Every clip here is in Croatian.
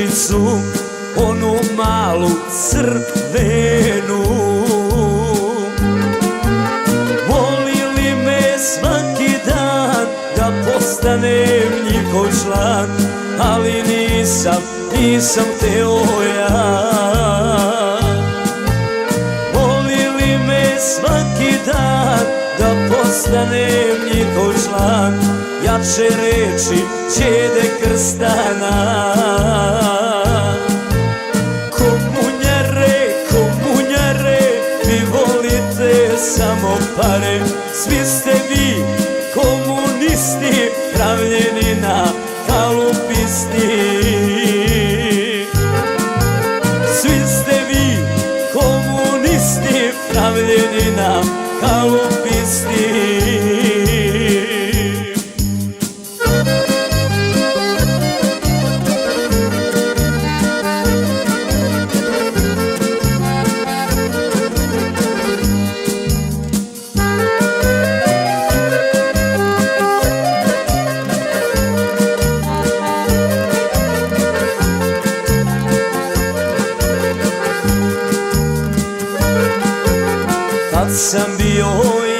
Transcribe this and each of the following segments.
devojčicu, onu malu crvenu. Volili me svaki dan da postanem njihov član, ali nisam teo ja. Volili me svaki dan da postanem njihov član, jače reči Čede Krstana. Komunjare, vi volite samo pare, svi ste vi komunisti, pravljeni na kalupisti. Svi ste vi komunisti, pravljeni na kalupisti. Kad sam bio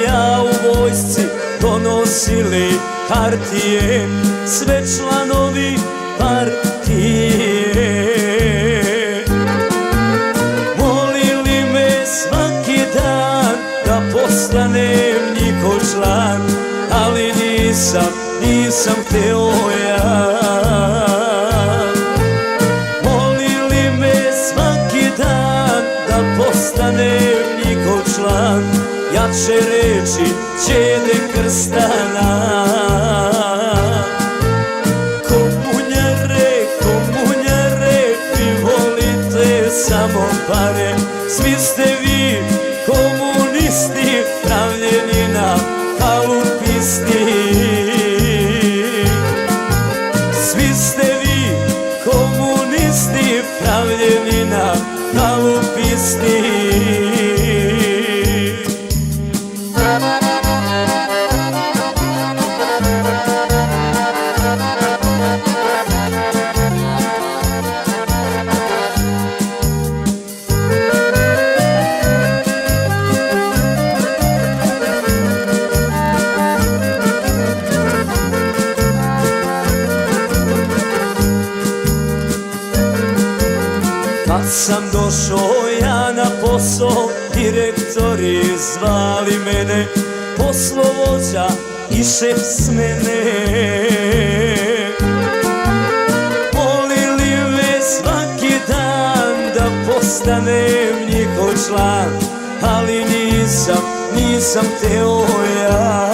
ja u vojsci, donosili hartije sve članovi partije. Molili me svaki dan da postanem njihov član, ali nisam hteo ja. Molili me svaki dan da postanem njihov član, jače reči Čede Krstana. Komunjare, vi volite samo pare, svi ste vi komunisti, pravljeni na kalupisti. Svi ste vi komunisti, pravljeni na kalupisti. Kad sam došao ja na posao, direktori zvali mene, poslovođa i šef smene. Molili me svaki dan da postanem njihov član, ali nisam teo ja.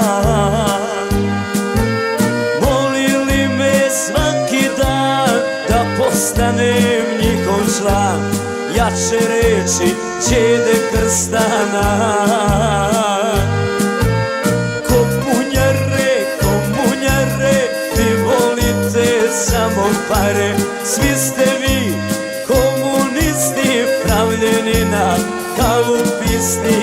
Molili me svaki dan da postanem njihov član, jače reči Čede Krstana. Komunjare, vi volite samo pare, svi ste vi komunisti, pravljeni na kalupisti.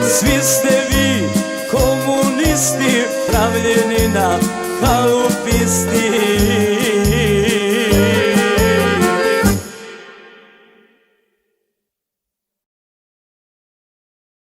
Svi ste vi komunisti, pravljeni na kalupisti.